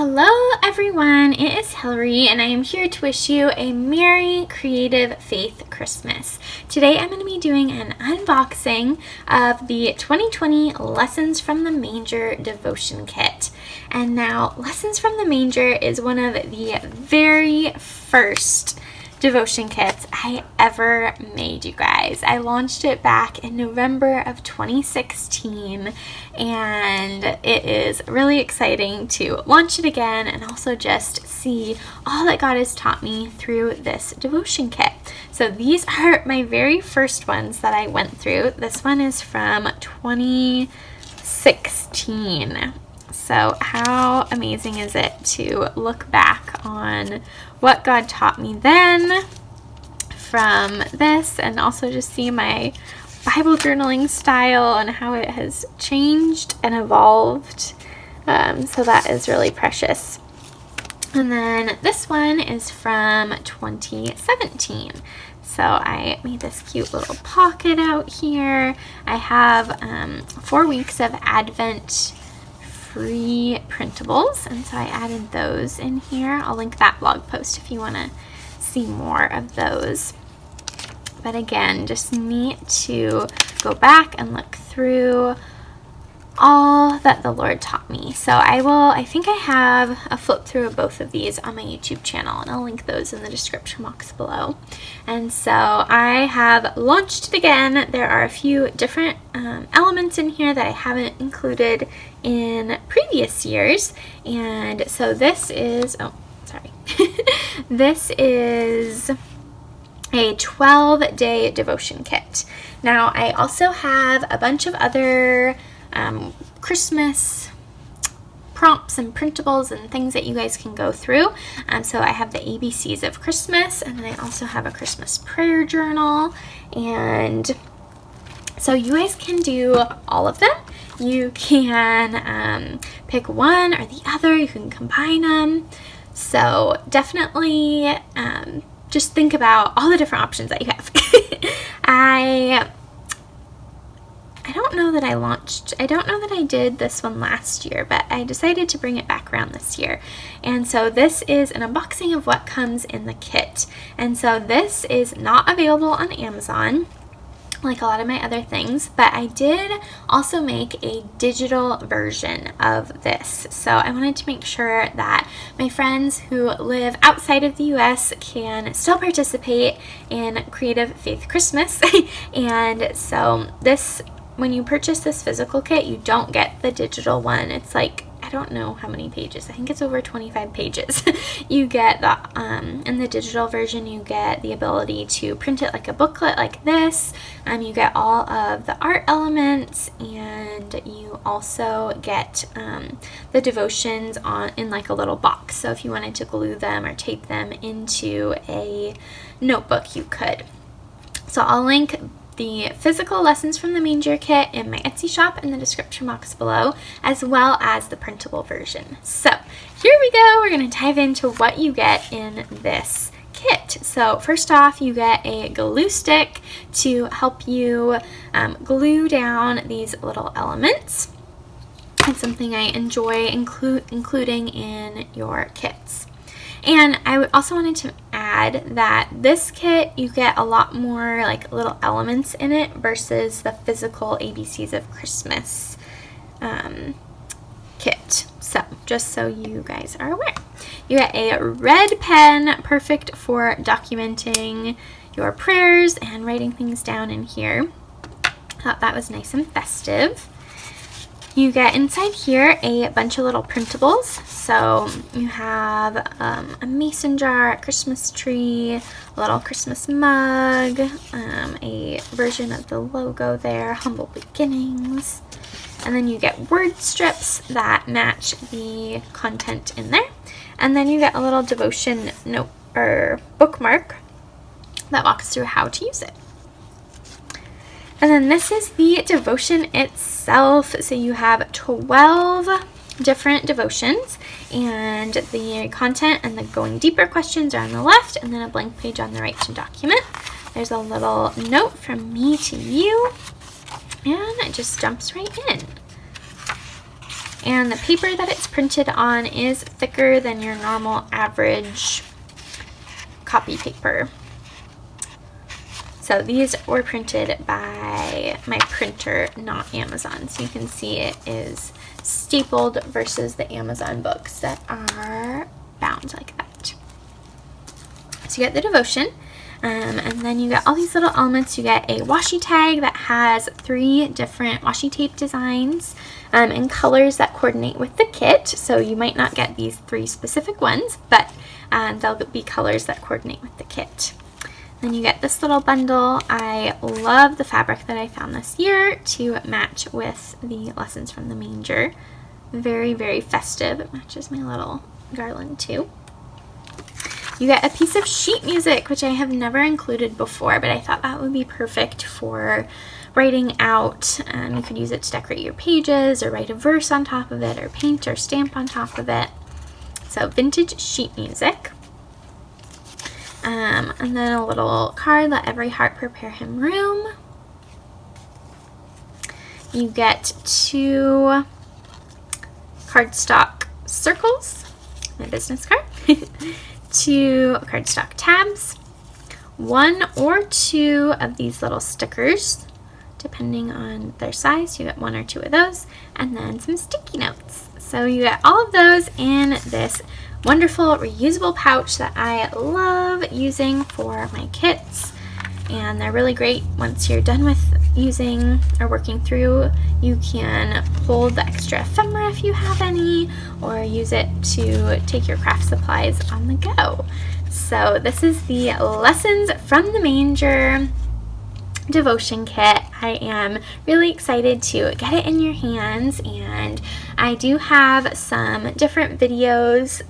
Hello everyone, it is Hillary and I am here to wish you a Merry Creative Faith Christmas. Today I'm going to be doing an unboxing of the 2020 Lessons from the Manger devotion kit. And now Lessons from the Manger is one of the very first devotion kits I ever made, you guys. I launched it back in November of 2016 and it is really exciting to launch it again and also just see all that God has taught me through this devotion kit. So these are my very first ones that I went through. This one is from 2016. So how amazing is it to look back on what God taught me then from this, and also just see my Bible journaling style and how it has changed and evolved. So that is really precious. And then this one is from 2017. So I made this cute little pocket out here. I have 4 weeks of Advent free printables, and so I added those in here. I'll link that blog post if you want to see more of those. But again, just neat to go back and look through all that the Lord taught me. So I think I have a flip through of both of these on my YouTube channel, and I'll link those in the description box below. And so I have launched it again. There are a few different elements in here that I haven't included in previous years. And so this is, this is a 12-day devotion kit. Now I also have a bunch of other Christmas prompts and printables and things that you guys can go through. So I have the ABCs of Christmas, and then I also have a Christmas prayer journal, and so you guys can do all of them. You can pick one or the other, you can combine them. So definitely just think about all the different options that you have. I don't know that I did this one last year, but I decided to bring it back around this year. And so this is an unboxing of what comes in the kit. And so this is not available on Amazon like a lot of my other things, but I did also make a digital version of this. So I wanted to make sure that my friends who live outside of the US can still participate in Creative Faith Christmas. And so this, when you purchase this physical kit, you don't get the digital one. It's like, I don't know how many pages. I think it's over 25 pages. You get the, in the digital version, you get the ability to print it like a booklet like this. You get all of the art elements, and you also get the devotions in like a little box. So if you wanted to glue them or tape them into a notebook, you could. So I'll link the physical Lessons from the Manger kit in my Etsy shop in the description box below, as well as the printable version. So here we go. We're going to dive into what you get in this kit. So first off, you get a glue stick to help you glue down these little elements. It's something I enjoy including in your kits. And I also wanted to add that this kit, you get a lot more like little elements in it versus the physical ABCs of Christmas kit. So just so you guys are aware. You get a red pen, perfect for documenting your prayers and writing things down in here. Thought that was nice and festive. You get inside here a bunch of little printables. So you have a mason jar, a Christmas tree, a little Christmas mug, a version of the logo there, Humble Beginnings. And then you get word strips that match the content in there. And then you get a little devotion note or bookmark that walks through how to use it. And then this is the devotion itself. So you have 12 different devotions, and the content and the going deeper questions are on the left, and then a blank page on the right to document. There's a little note from me to you, and it just jumps right in. And the paper that it's printed on is thicker than your normal average copy paper. So these were printed by my printer, not Amazon. So you can see it is stapled versus the Amazon books that are bound like that. So you get the devotion, and then you get all these little elements. You get a washi tag that has 3 different washi tape designs and colors that coordinate with the kit. So you might not get these 3 specific ones, but they'll be colors that coordinate with the kit. Then you get this little bundle. I love the fabric that I found this year to match with the Lessons from the Manger. Very, very festive. It matches my little garland too. You get a piece of sheet music, which I have never included before, but I thought that would be perfect for writing out. You could use it to decorate your pages or write a verse on top of it or paint or stamp on top of it. So vintage sheet music. And then a little card, let every heart prepare him room. You get 2 cardstock circles, my business card, 2 cardstock tabs, 1 or 2 of these little stickers, depending on their size. You get 1 or 2 of those, and then some sticky notes. So you get all of those in this wonderful reusable pouch that I love using for my kits, and they're really great. Once you're done with using or working through, you can hold the extra ephemera if you have any, or use it to take your craft supplies on the go. So this is the Lessons from the Manger devotion kit. I am really excited to get it in your hands, and I do have some different videos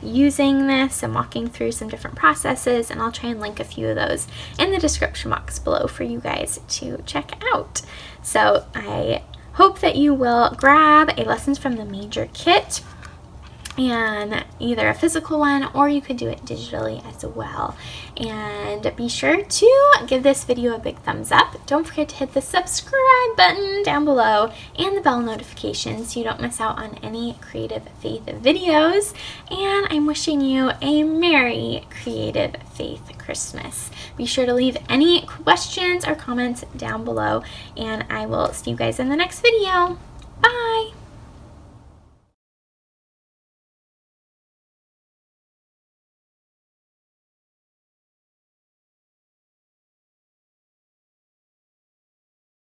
using this and walking through some different processes, and I'll try and link a few of those in the description box below for you guys to check out. So I hope that you will grab a Lessons from the Manger kit, and either a physical one, or you could do it digitally as well. And be sure to give this video a big thumbs up. Don't forget to hit the subscribe button down below and the bell notification so you don't miss out on any Creative Faith videos. And I'm wishing you a Merry Creative Faith Christmas. Be sure to leave any questions or comments down below, and I will see you guys in the next video. Bye!